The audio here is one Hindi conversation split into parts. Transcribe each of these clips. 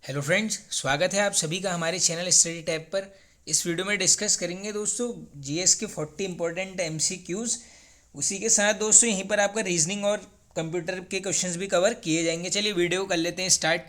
हेलो फ्रेंड्स, स्वागत है आप सभी का हमारे चैनल स्टडी टैब पर। इस वीडियो में डिस्कस करेंगे दोस्तों जीएस के 40 इंपॉर्टेंट एमसीक्यूज। उसी के साथ दोस्तों यहीं पर आपका रीजनिंग और कंप्यूटर के क्वेश्चंस भी कवर किए जाएंगे। चलिए वीडियो कर लेते हैं स्टार्ट।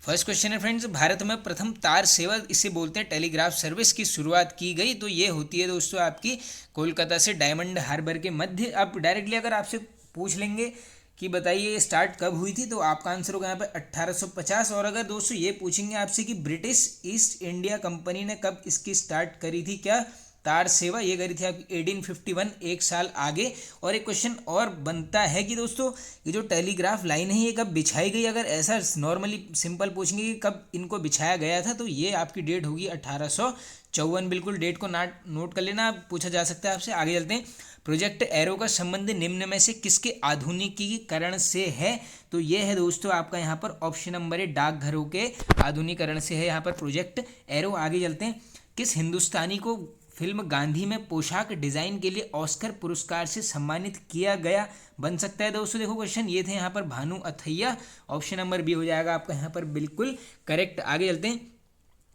फर्स्ट क्वेश्चन है फ्रेंड्स, भारत में प्रथम तार सेवा, इसे बोलते हैं टेलीग्राफ सर्विस, की शुरुआत की गई। तो ये होती है दोस्तों आपकी कोलकाता से डायमंड हार्बर के मध्य। अब डायरेक्टली अगर आपसे पूछ लेंगे कि बताइए ये स्टार्ट कब हुई थी, तो आपका आंसर होगा यहाँ पे 1850। और अगर दोस्तों ये पूछेंगे आपसे कि ब्रिटिश ईस्ट इंडिया कंपनी ने कब इसकी स्टार्ट करी थी, क्या तार सेवा, ये करी थी आपकी 1851, एक साल आगे। और एक क्वेश्चन और बनता है कि दोस्तों ये जो टेलीग्राफ लाइन है ये कब बिछाई गई। अगर ऐसा नॉर्मली सिंपल पूछेंगे कि कब इनको बिछाया गया था, तो ये आपकी डेट होगी 1854। बिल्कुल डेट को नोट कर लेना, पूछा जा सकता है आपसे। आगे चलते हैं। प्रोजेक्ट एरो का संबंध निम्न में से किसके आधुनिकीकरण से है, तो ये है दोस्तों आपका यहाँ पर ऑप्शन नंबर है, डाकघरों के आधुनिकीकरण से है यहाँ पर प्रोजेक्ट एरो। आगे चलते हैं। किस हिंदुस्तानी को फिल्म गांधी में पोशाक डिजाइन के लिए ऑस्कर पुरस्कार से सम्मानित किया गया, बन सकता है दोस्तों। देखो क्वेश्चन ये थे यहाँ पर Bhanu Athaiya. Option number B हो जाएगा आपका यहाँ पर बिल्कुल करेक्ट। आगे चलते हैं।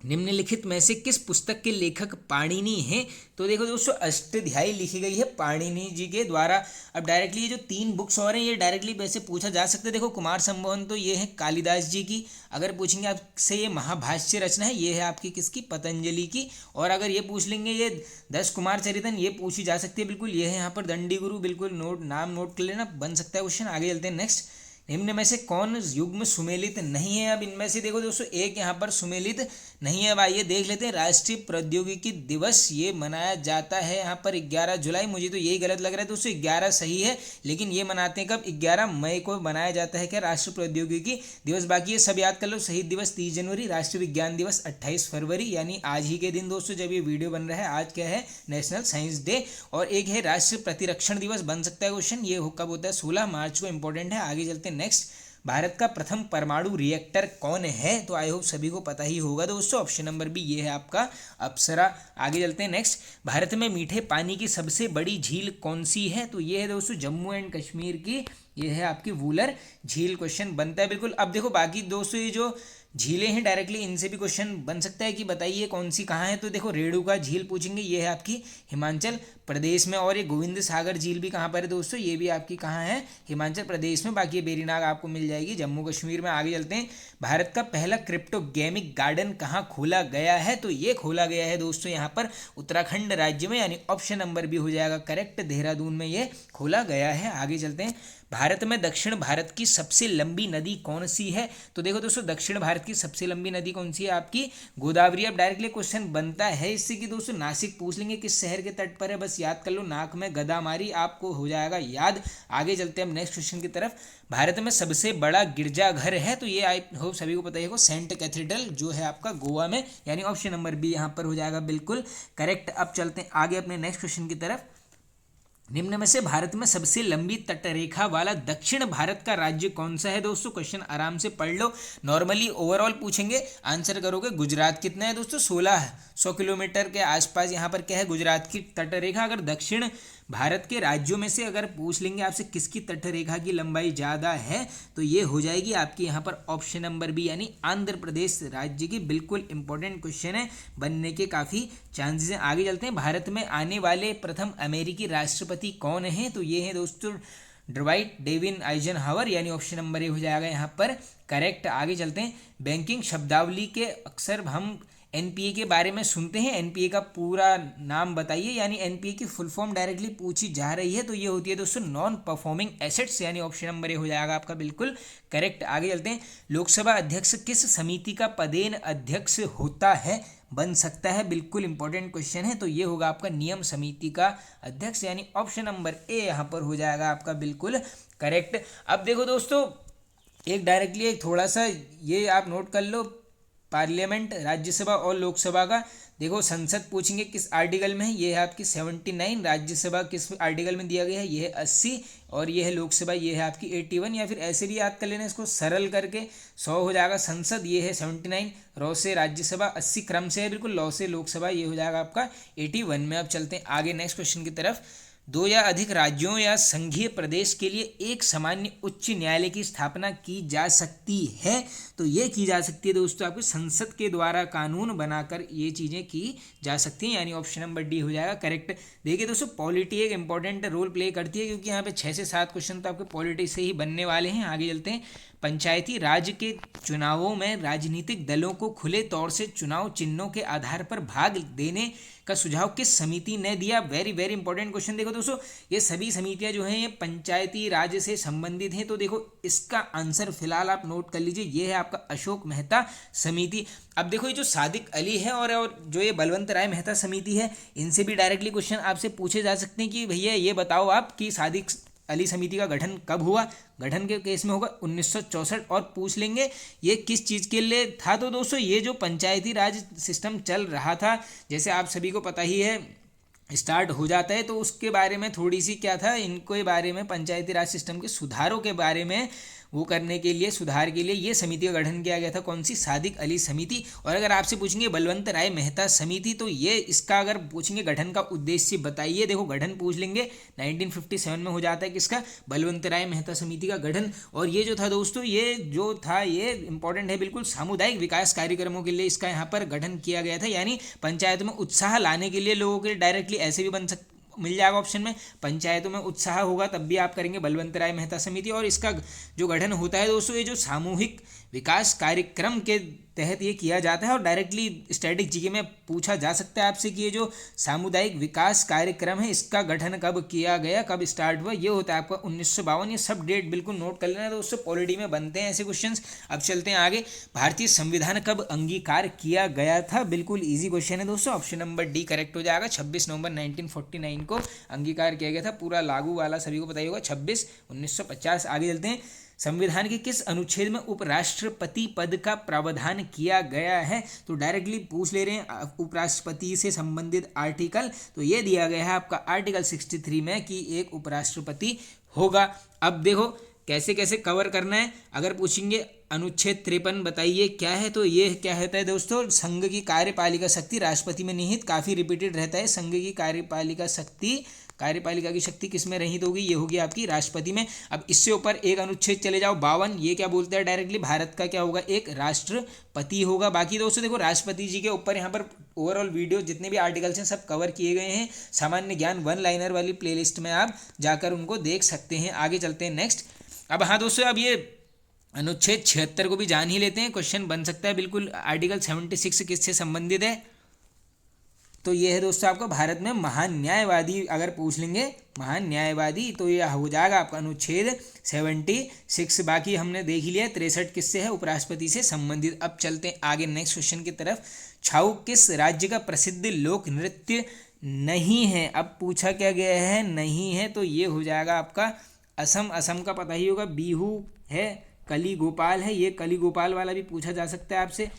निम्नलिखित में से किस पुस्तक के लेखक पाणिनि हैं, तो देखो दोस्तों अष्टाध्यायी लिखी गई है पाणिनि जी के द्वारा। अब डायरेक्टली ये जो तीन बुक्स और हैं ये डायरेक्टली वैसे पूछा जा सकता है। देखो कुमार संभवन तो ये है कालिदास जी की। अगर पूछेंगे आपसे ये महाभाष्य रचना है, ये है आपकी किसकी, पतंजलि की। और अगर ये पूछ लेंगे ये 10 कुमार चरितन, ये पूछी जा सकती है बिल्कुल, ये है यहाँ पर दंडी गुरु। बिल्कुल नाम नोट कर लेना, बन सकता है क्वेश्चन। आगे चलते हैं नेक्स्ट। निम्न में से कौन युग्म सुमेलित नहीं है। अब इनमें से देखो दोस्तों एक यहाँ पर सुमेलित नहीं है। अब आइए देख लेते हैं। राष्ट्रीय प्रौद्योगिकी दिवस ये मनाया जाता है यहाँ पर 11 जुलाई। मुझे तो यही गलत लग रहा है दोस्तों, 11 सही है, लेकिन ये मनाते हैं कब, 11 मई को मनाया जाता है क्या, राष्ट्रीय प्रौद्योगिकी दिवस। बाकी ये सब याद कर लो। शहीद दिवस 30 जनवरी, राष्ट्रीय विज्ञान दिवस 28 फरवरी, यानी आज ही के दिन दोस्तों जब ये वीडियो बन रहा है। आज क्या है, नेशनल साइंस डे। और एक है राष्ट्रीय प्रतिरक्षण दिवस, बन सकता है क्वेश्चन, ये कब होता है, 16 मार्च को, इंपॉर्टेंट है। आगे चलते हैं नेक्स्ट। भारत का प्रथम परमाणु रिएक्टर कौन है, तो आई होप सभी को पता ही होगा दोस्तों। ऑप्शन नंबर बी ये है आपका अप्सरा। आगे चलते हैं नेक्स्ट। भारत में मीठे पानी की सबसे बड़ी झील कौन सी है, तो ये है दोस्तों जम्मू एंड कश्मीर की, ये है आपकी वूलर झील। क्वेश्चन बनता है बिल्कुल। अब देखो बाकी दोस्तों ये जो झीलें हैं डायरेक्टली इनसे भी क्वेश्चन बन सकता है कि बताइए कौन सी कहाँ है। तो देखो रेणुका झील पूछेंगे, ये है आपकी हिमाचल प्रदेश में। और ये गोविंद सागर झील भी कहाँ पर है दोस्तों, ये भी आपकी कहाँ है, हिमाचल प्रदेश में। बाकी ये बेरीनाग आपको मिल जाएगी जम्मू कश्मीर में। आगे चलते हैं। भारत का पहला क्रिप्टोगेमिक गार्डन कहाँ खोला गया है, तो ये खोला गया है दोस्तों यहाँ पर उत्तराखंड राज्य में, यानी ऑप्शन नंबर भी हो जाएगा करेक्ट, देहरादून में ये खोला गया है। आगे चलते हैं। भारत में दक्षिण भारत की सबसे लंबी नदी कौन सी है, तो देखो दोस्तों दक्षिण भारत की सबसे लंबी नदी कौन सी है, आपकी गोदावरी। अब डायरेक्टली क्वेश्चन बनता है इससे कि दोस्तों नासिक पूछ लेंगे किस शहर के तट पर है, बस याद कर लो, नाक में गदा मारी, आपको हो जाएगा याद। आगे चलते हैं हम नेक्स्ट क्वेश्चन की तरफ। भारत में सबसे बड़ा गिरजाघर है, तो ये आई होप सभी को पता ही होगा, सेंट कैथेड्रल जो है आपका गोवा में, यानी ऑप्शन नंबर बी यहाँ पर हो जाएगा बिल्कुल करेक्ट। अब चलते हैं आगे अपने नेक्स्ट क्वेश्चन की तरफ। निम्न में से भारत में सबसे लंबी तटरेखा वाला दक्षिण भारत का राज्य कौन सा है, दोस्तों क्वेश्चन आराम से पढ़ लो। नॉर्मली ओवरऑल पूछेंगे, आंसर करोगे। गुजरात कितना है दोस्तों, 1600 किलोमीटर के आसपास यहाँ पर क्या है, गुजरात की तटरेखा। अगर दक्षिण भारत के राज्यों में से अगर पूछ लेंगे आपसे किसकी तटरेखा की लंबाई ज़्यादा है, तो ये हो जाएगी आपकी यहाँ पर ऑप्शन नंबर बी, यानी आंध्र प्रदेश राज्य की। बिल्कुल इंपॉर्टेंट क्वेश्चन है, बनने के काफ़ी चांसेस हैं। आगे चलते हैं। भारत में आने वाले प्रथम अमेरिकी राष्ट्रपति कौन है, तो ये है दोस्तों ड्वाइट डेविड आइजनहावर, यानी ऑप्शन नंबर ए हो जाएगा यहाँ पर करेक्ट। आगे चलते हैं। बैंकिंग शब्दावली के अक्सर हम एनपीए के बारे में सुनते हैं, एनपीए का पूरा नाम बताइए, यानी एनपीए की फुल फॉर्म डायरेक्टली पूछी जा रही है, तो ये होती है दोस्तों नॉन परफॉर्मिंग एसेट्स, यानी ऑप्शन नंबर ए हो जाएगा आपका बिल्कुल करेक्ट। आगे चलते हैं। लोकसभा अध्यक्ष किस समिति का पदेन अध्यक्ष होता है, बन सकता है, बिल्कुल इंपॉर्टेंट क्वेश्चन है, तो ये होगा आपका नियम समिति का अध्यक्ष, यानी ऑप्शन नंबर ए यहाँ पर हो जाएगा आपका बिल्कुल करेक्ट। अब देखो दोस्तों एक डायरेक्टली एक थोड़ा सा ये आप नोट कर लो, पार्लियामेंट राज्यसभा और लोकसभा का। देखो संसद पूछेंगे किस आर्टिकल में है, ये है आपकी 79। राज्यसभा किस आर्टिकल में दिया गया है, ये है 80। और ये है लोकसभा, ये है आपकी 81, या फिर ऐसे भी याद कर लेना इसको सरल करके, 100 हो जाएगा संसद, ये है 79, रॉ से राज्यसभा 80 क्रम से है बिल्कुल, लॉ से लोकसभा, ये हो जाएगा आपका 81 में। अब चलते हैं आगे नेक्स्ट क्वेश्चन की तरफ। दो या अधिक राज्यों या संघीय प्रदेश के लिए एक सामान्य उच्च न्यायालय की स्थापना की जा सकती है। तो ये की जा सकती है दोस्तों आपको संसद के द्वारा कानून बनाकर ये चीज़ें की जा सकती हैं, यानी ऑप्शन नंबर डी हो जाएगा करेक्ट। देखिए दोस्तों पॉलिटी एक इंपॉर्टेंट रोल प्ले करती है, क्योंकि यहाँ पे 6 से 7 क्वेश्चन तो आपके पॉलिटी से ही बनने वाले हैं। आगे चलते हैं। पंचायती राज के चुनावों में राजनीतिक दलों को खुले तौर से चुनाव चिन्हों के आधार पर भाग देने का सुझाव किस समिति ने दिया? Very very important question. देखो दोस्तों ये सभी समितियां जो हैं ये पंचायती राज से संबंधित हैं। तो देखो इसका आंसर फिलहाल आप नोट कर लीजिए, ये है आपका अशोक मेहता समिति। अब देखो ये जो सादिक अली है और जो ये बलवंत राय मेहता समिति है, इनसे भी डायरेक्टली क्वेश्चन आपसे पूछे जा सकते हैं कि भैया ये बताओ आप कि सादिक अली समिति का गठन कब हुआ। गठन के केस में होगा 1964, और पूछ लेंगे ये किस चीज़ के लिए था। तो दोस्तों ये जो पंचायती राज सिस्टम चल रहा था, जैसे आप सभी को पता ही है, स्टार्ट हो जाता है, तो उसके बारे में थोड़ी सी क्या था, इनके बारे में पंचायती राज सिस्टम के सुधारों के बारे में वो करने के लिए, सुधार के लिए ये समिति का गठन किया गया था। कौन सी? सादिक अली समिति। और अगर आपसे पूछेंगे बलवंत राय मेहता समिति, तो ये इसका अगर पूछेंगे गठन का उद्देश्य बताइए, देखो गठन पूछ लेंगे 1957 में हो जाता है किसका? बलवंत राय मेहता समिति का गठन। और ये जो था दोस्तों, ये जो था ये इंपॉर्टेंट है बिल्कुल, सामुदायिक विकास कार्यक्रमों के लिए इसका यहाँ पर गठन किया गया था, यानी पंचायतों में उत्साह लाने के लिए लोगों के डायरेक्टली ऐसे भी बन सकते, मिल जाएगा ऑप्शन में, पंचायतों में उत्साह होगा तब भी आप करेंगे बलवंत राय मेहता समिति। और इसका जो गठन होता है दोस्तों, ये जो सामूहिक विकास कार्यक्रम के तहत ये किया जाता है। और डायरेक्टली स्टैटिक जीके में पूछा जा सकता है आपसे कि ये जो सामुदायिक विकास कार्यक्रम है इसका गठन कब किया गया, कब स्टार्ट हुआ, ये होता है आपका 1952। ये सब डेट बिल्कुल नोट कर लेना दोस्तों, पॉलिटी में बनते हैं ऐसे क्वेश्चंस। अब चलते हैं आगे। भारतीय संविधान कब अंगीकार किया गया था? बिल्कुल ईजी क्वेश्चन है दोस्तों, ऑप्शन नंबर डी करेक्ट हो जाएगा। 26 नवंबर 1949 को अंगीकार किया गया था, पूरा लागू वाला सभी को पता ही होगा, 26/1950। आगे चलते हैं। संविधान के किस अनुच्छेद में उपराष्ट्रपति पद का प्रावधान किया गया है? तो डायरेक्टली पूछ ले रहे हैं उपराष्ट्रपति से संबंधित आर्टिकल, तो ये दिया गया है आपका आर्टिकल 63 में कि एक उपराष्ट्रपति होगा। अब देखो कैसे कैसे कवर करना है। अगर पूछेंगे अनुच्छेद 53 बताइए क्या है, तो ये क्या होता है दोस्तों, संघ की कार्यपालिका शक्ति राष्ट्रपति में निहित, काफ़ी रिपीटेड रहता है, संघ की कार्यपालिका की शक्ति किस में रहित होगी? ये होगी आपकी राष्ट्रपति में। अब इससे ऊपर एक अनुच्छेद चले जाओ 52, ये क्या बोलता है डायरेक्टली, भारत का क्या होगा? एक राष्ट्रपति होगा। बाकी दोस्तों देखो राष्ट्रपति जी के ऊपर यहाँ पर ओवरऑल वीडियो जितने भी आर्टिकल्स हैं सब कवर किए गए हैं, सामान्य ज्ञान 1 लाइनर वाली प्लेलिस्ट में आप जाकर उनको देख सकते हैं। आगे चलते हैं नेक्स्ट। अब हाँ दोस्तों, अब ये अनुच्छेद 76 को भी जान ही लेते हैं, क्वेश्चन बन सकता है बिल्कुल। आर्टिकल 76 किससे संबंधित है? तो ये है दोस्तों आपका भारत में महान न्यायवादी, अगर पूछ लेंगे महान न्यायवादी तो ये हो जाएगा आपका अनुच्छेद 76। बाकी हमने देख ही लिया 63 किससे है? उपराष्ट्रपति से संबंधित। अब चलते हैं आगे नेक्स्ट क्वेश्चन की तरफ। छाऊ किस राज्य का प्रसिद्ध लोक नृत्य नहीं है? अब पूछा क्या गया है? नहीं है, तो ये हो जाएगा आपका असम। असम का पता ही होगा, बिहू है, कली गोपाल है, ये कली गोपाल वाला भी पूछा जा सकता है आपसे।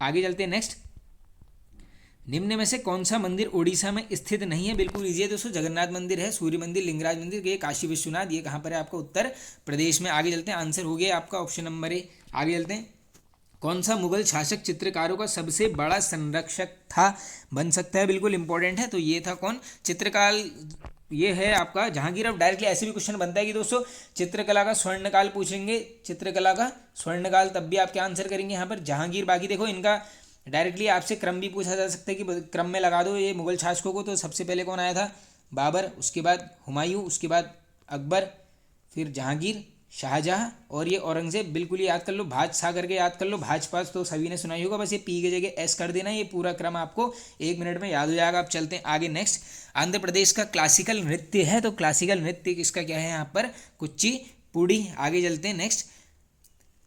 आगे चलते हैं नेक्स्ट। निम्न में से कौन सा मंदिर ओडिशा में स्थित नहीं है? बिल्कुल ईजी है दोस्तों, जगन्नाथ मंदिर है, सूर्य मंदिर, लिंगराज मंदिर, ये काशी विश्वनाथ, ये कहाँ पर है? आपका उत्तर प्रदेश में। आगे चलते हैं, आंसर हो गया आपका ऑप्शन नंबर ए। आगे चलते हैं। कौन सा मुगल शासक चित्रकारों का सबसे बड़ा संरक्षक था? बन सकता है, बिल्कुल इंपॉर्टेंट है। तो ये था कौन? चित्रकाल, ये है आपका जहांगीर। अब डायरेक्टली ऐसे भी क्वेश्चन बनता है कि दोस्तों चित्रकला का स्वर्णकाल पूछेंगे, चित्रकला का स्वर्णकाल, तब भी आप क्या आंसर करेंगे यहाँ पर? जहांगीर। बाकी देखो इनका डायरेक्टली आपसे क्रम भी पूछा जा सकता है कि क्रम में लगा दो ये मुगल शासकों को। तो सबसे पहले कौन आया था? बाबर, उसके बाद हुमायूं, उसके बाद अकबर, फिर जहांगीर, शाहजहां और ये औरंगजेब। बिल्कुल याद कर लो, भाज सा करके याद कर लो। भाजपास तो सभी ने सुना ही होगा, बस ये पी की जगह एस कर देना, ये पूरा क्रम आपको 1 मिनट में याद हो जाएगा। अब चलते हैं आगे नेक्स्ट। आंध्र प्रदेश का क्लासिकल नृत्य है, तो क्लासिकल नृत्य किसका क्या है यहाँ पर? कुचिपुड़ी। आगे चलते हैं नेक्स्ट।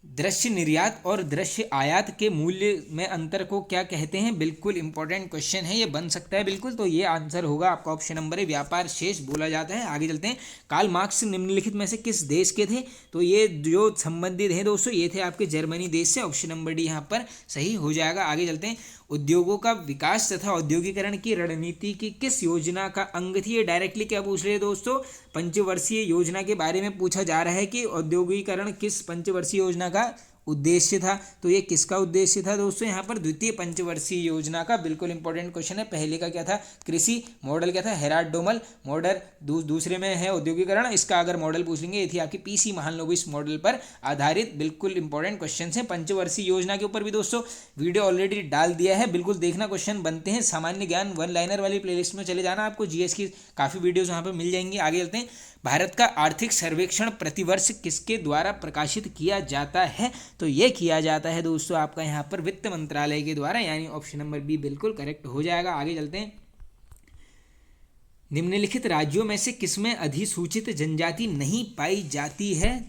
दृश्य निर्यात और दृश्य आयात के मूल्य में अंतर को क्या कहते हैं? बिल्कुल इंपॉर्टेंट क्वेश्चन है, ये बन सकता है बिल्कुल। तो ये आंसर होगा आपका ऑप्शन नंबर है, व्यापार शेष बोला जाता है। आगे चलते हैं। कार्ल मार्क्स निम्नलिखित में से किस देश के थे? तो ये जो संबंधित हैं दोस्तों, ये थे आपके जर्मनी देश से। ऑप्शन नंबर डी यहाँ पर सही हो जाएगा। आगे चलते हैं। उद्योगों का विकास तथा औद्योगिकरण की रणनीति की किस योजना का अंग थी? ये डायरेक्टली क्या पूछ रहे हैं दोस्तों? पंचवर्षीय योजना के बारे में पूछा जा रहा है कि औद्योगिकरण किस पंचवर्षीय योजना का उद्देश्य था। तो ये किसका उद्देश्य था दोस्तों, यहाँ पर द्वितीय पंचवर्षीय योजना का बिल्कुल इंपॉर्टेंट क्वेश्चन है। पहले का क्या था, कृषि, मॉडल क्या था, हेराल्ड डोमल मॉडल, दूसरे में है औद्योगिकरण। इसका अगर मॉडल पूछ लेंगे, ये थी आपकी पीसी महालनोबिस मॉडल पर आधारित बिल्कुल इंपॉर्टेंट क्वेश्चन है। पंचवर्षीय योजना के ऊपर भी दोस्तों वीडियो ऑलरेडी डाल दिया है, बिल्कुल देखना, क्वेश्चन बनते हैं। सामान्य ज्ञान वन लाइनर वाली प्लेलिस्ट में चले जाना, आपको जीएस की काफ़ी वीडियोज़ वहाँ पर मिल जाएंगी। आगे चलते हैं। भारत का आर्थिक सर्वेक्षण प्रतिवर्ष किसके द्वारा प्रकाशित किया जाता है, तो ये किया जाता है दोस्तों आपका यहाँ पर वित्त मंत्रालय के द्वारा, यानी ऑप्शन नंबर बी बिल्कुल करेक्ट हो जाएगा। आगे चलते हैं। निम्नलिखित राज्यों में से किसमें अधिसूचित जनजाति नहीं पाई जाती है,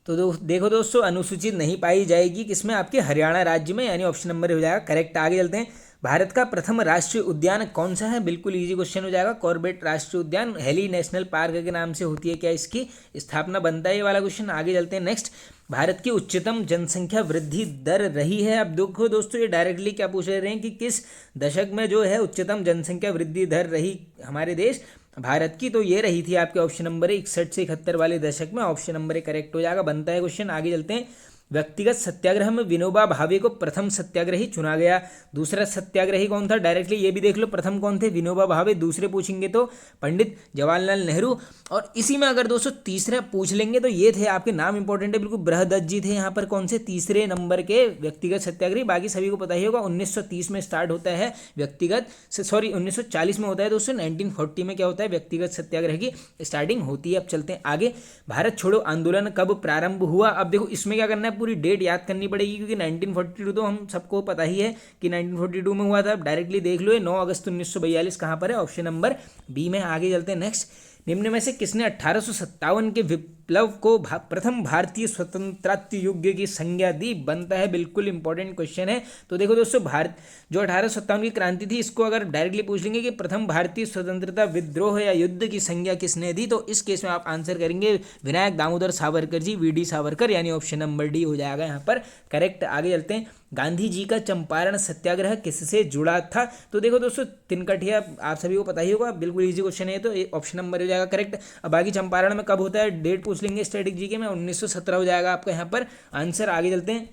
तो देखो दोस्तों अनुसूचित नहीं पाई जाएगी किसमें, आपके हरियाणा राज्य में, यानी ऑप्शन नंबर हो जाएगा करेक्ट। आगे चलते हैं। भारत का प्रथम राष्ट्रीय उद्यान कौन सा है, बिल्कुल इजी क्वेश्चन हो जाएगा। कॉर्बेट राष्ट्रीय उद्यान, हेली नेशनल पार्क के नाम से होती है क्या इसकी स्थापना, बनता है ये वाला क्वेश्चन। आगे चलते हैं नेक्स्ट। भारत की उच्चतम जनसंख्या वृद्धि दर रही है, अब देखो दोस्तों ये डायरेक्टली क्या पूछ रहे हैं कि किस दशक में जो है उच्चतम जनसंख्या वृद्धि दर रही हमारे देश भारत की, तो ये रही थी आपके ऑप्शन नंबर 61 से 71 वाले दशक में, ऑप्शन नंबर करेक्ट हो जाएगा, बनता है क्वेश्चन। आगे चलते हैं। व्यक्तिगत सत्याग्रह में विनोबा भावे को प्रथम सत्याग्रही चुना गया, दूसरा सत्याग्रही कौन था, डायरेक्टली ये भी देख लो, प्रथम कौन थे, विनोबा भावे, दूसरे पूछेंगे तो पंडित जवाहरलाल नेहरू, और इसी में अगर दोस्तों तीसरा पूछ लेंगे तो ये थे आपके नाम इंपॉर्टेंट है बिल्कुल, बृहदत्त जी थे यहाँ पर कौन से तीसरे नंबर के व्यक्तिगत सत्याग्रही। बाकी सभी को पता ही होगा 1930 में स्टार्ट होता है व्यक्तिगत, सॉरी 1940 में होता है दोस्तों, 1940 में क्या होता है व्यक्तिगत सत्याग्रह की स्टार्टिंग होती है। अब चलते हैं आगे। भारत छोड़ो आंदोलन कब प्रारंभ हुआ, अब देखो इसमें क्या करना है, पूरी डेट याद करनी पड़ेगी, क्योंकि 1942 तो हम सबको पता ही है कि 1942 में हुआ था, डायरेक्टली देख लो, 9 अगस्त 1942 कहाँ पर है, ऑप्शन नंबर बी में। आगे चलते हैं नेक्स्ट। निम्न में से किसने 1857 के विप्लव को प्रथम भारतीय स्वतंत्रता युग की संज्ञा दी, बनता है बिल्कुल इंपॉर्टेंट क्वेश्चन है। तो देखो दोस्तों भारत जो 1857 की क्रांति थी, इसको अगर डायरेक्टली पूछ लेंगे कि प्रथम भारतीय स्वतंत्रता विद्रोह या युद्ध की संज्ञा किसने दी, तो इस केस में आप आंसर करेंगे विनायक दामोदर सावरकर जी, वीडी सावरकर, यानी ऑप्शन नंबर डी हो जाएगा यहाँ पर करेक्ट। आगे चलते हैं। गांधी जी का चंपारण सत्याग्रह किससे जुड़ा था, तो देखो दोस्तों तिनकठिया आप सभी को पता ही होगा, बिल्कुल इजी क्वेश्चन है, तो ऑप्शन नंबर हो जाएगा करेक्ट। अब बाकी चंपारण में कब होता है, डेट पूछ लेंगे स्टैटिक जी के में, 1917 हो जाएगा आपका यहाँ पर आंसर। आगे चलते हैं।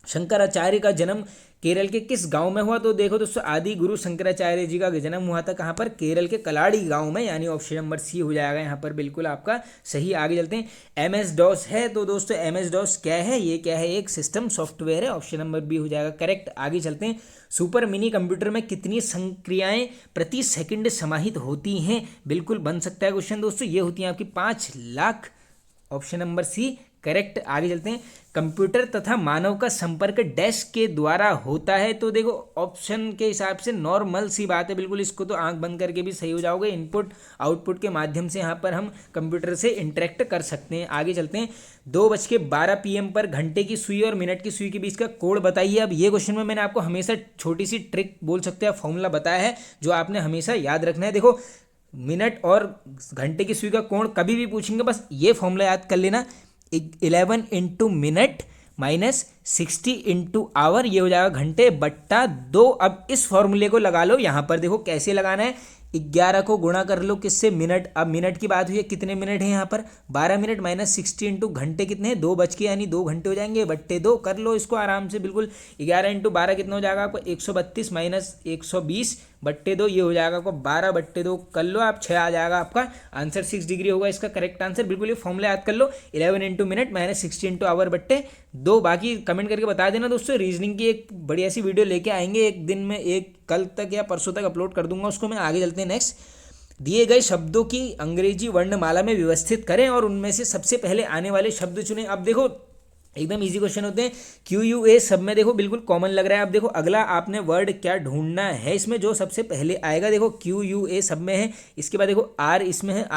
शंकराचार्य का जन्म केरल के किस गांव में हुआ, तो देखो दोस्तों आदि गुरु शंकराचार्य जी का जन्म हुआ था कहाँ पर, केरल के कलाड़ी गांव में, यानी ऑप्शन नंबर सी हो जाएगा यहाँ पर बिल्कुल आपका सही। आगे चलते हैं। एमएस डॉस है, तो दोस्तों एमएस डॉस क्या है, ये क्या है, एक सिस्टम सॉफ्टवेयर है, ऑप्शन नंबर बी हो जाएगा करेक्ट। आगे चलते हैं। सुपर मिनी कंप्यूटर में कितनी संक्रियाएं प्रति सेकंड समाहित होती हैं, बिल्कुल बन सकता है क्वेश्चन दोस्तों, ये होती हैं आपकी 5 lakh, option number C correct. आगे चलते हैं। कंप्यूटर तथा मानव का संपर्क डैश के द्वारा होता है, तो देखो ऑप्शन के हिसाब से नॉर्मल सी बात है बिल्कुल, इसको तो आंख बंद करके भी सही हो जाओगे, इनपुट आउटपुट के माध्यम से यहाँ पर हम कंप्यूटर से इंटरेक्ट कर सकते हैं। आगे चलते हैं। 2:12 PM पर घंटे की सुई और मिनट की सुई के बीच का कोण बताइए। अब ये क्वेश्चन में मैंने आपको हमेशा छोटी सी ट्रिक बोल सकते हैं, फॉर्मूला बताया है जो आपने हमेशा याद रखना है। देखो मिनट और घंटे की सुई का कोण कभी भी पूछेंगे, बस ये फॉर्मूला याद कर लेना, 11 into minute minus 60 into hour, ये हो जाएगा घंटे बट्टा 2। अब इस फॉर्मूले को लगा लो, यहाँ पर देखो कैसे लगाना है, 11 को गुणा कर लो किससे, मिनट, अब मिनट की बात हुई है, कितने मिनट है यहाँ पर 12 मिनट माइनस 60 इंटू घंटे कितने हैं 2 बज के, यानी 2 घंटे हो जाएंगे बट्टे 2, कर लो इसको आराम से बिल्कुल। 11 इंटू 12 कितना हो जाएगा आपको 132 माइनस 120 बट्टे 2, ये हो जाएगा आपको 12 बट्टे 2, कर लो आप 6 आ जाएगा आपका आंसर, 6 डिग्री होगा इसका करेक्ट आंसर, बिल्कुल ये फॉर्मूला याद कर लो, 11 into minute minus 60 into hour बट्टे 2। बाकी कमेंट करके बता देना दोस्तों, रीजनिंग की एक बढ़िया सी वीडियो लेके आएंगे एक दिन में, एक कल तक या परसों तक अपलोड कर दूंगा उसको मैं। आगे चलते हैं नेक्स्ट। दिए गए शब्दों की अंग्रेजी वर्णमाला में व्यवस्थित करें और उनमें से सबसे पहले आने वाले शब्द चुनें। अब देखो एकदम इजी क्वेश्चन होते हैं, QUA सब में देखो बिल्कुल कॉमन लग रहा है। अब देखो अगला आपने वर्ड क्या ढूंढना है, इसमें जो सबसे पहले आएगा, देखो QUA सब में है, इसके बाद देखो R इसमें है,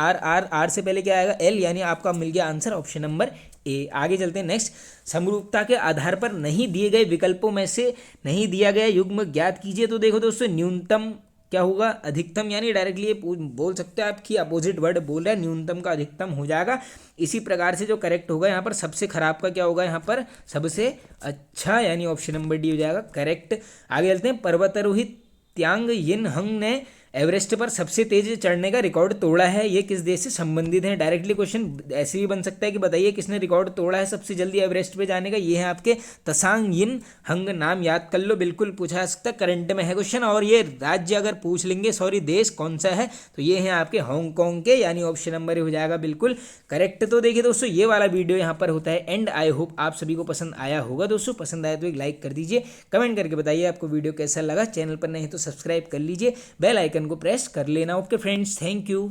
R से पहले क्या आएगा L, यानी आपका मिल गया आंसर ऑप्शन नंबर ए। आगे चलते हैं नेक्स्ट। समरूपता के आधार पर नहीं दिए गए विकल्पों में से नहीं दिया गया युग्म ज्ञात कीजिए। तो देखो दोस्तों न्यूनतम क्या होगा, अधिकतम, यानी डायरेक्टली ये बोल सकते हैं आपकी अपोजिट वर्ड बोल रहा है, न्यूनतम का अधिकतम हो जाएगा। इसी प्रकार से जो करेक्ट होगा यहाँ पर सबसे खराब का क्या होगा, यहाँ पर सबसे अच्छा, यानी ऑप्शन नंबर डी हो जाएगा करेक्ट। आगे चलते हैं। पर्वतारोही त्यांग यिन हंग ने एवरेस्ट पर सबसे तेज चढ़ने का रिकॉर्ड तोड़ा है, ये किस देश से संबंधित है। डायरेक्टली क्वेश्चन ऐसे भी बन सकता है कि बताइए किसने रिकॉर्ड तोड़ा है सबसे जल्दी एवरेस्ट पे जाने का। ये है आपके तसांग यिन हंग, नाम याद कर लो, बिल्कुल पूछा जा सकता है, करंट में है क्वेश्चन। और ये राज्य अगर पूछ लेंगे, सॉरी देश कौन सा है, तो ये है आपके हांगकांग के, यानी ऑप्शन नंबर हो जाएगा बिल्कुल करेक्ट। तो देखिए दोस्तों ये वाला वीडियो यहाँ पर होता है एंड। आई होप आप सभी को पसंद आया होगा दोस्तों, पसंद आया तो एक लाइक कर दीजिए, कमेंट करके बताइए आपको वीडियो कैसा लगा। चैनल पर नहीं तो सब्सक्राइब कर लीजिए, बेल आइकन को प्रेस कर लेना। Okay friends, thank you.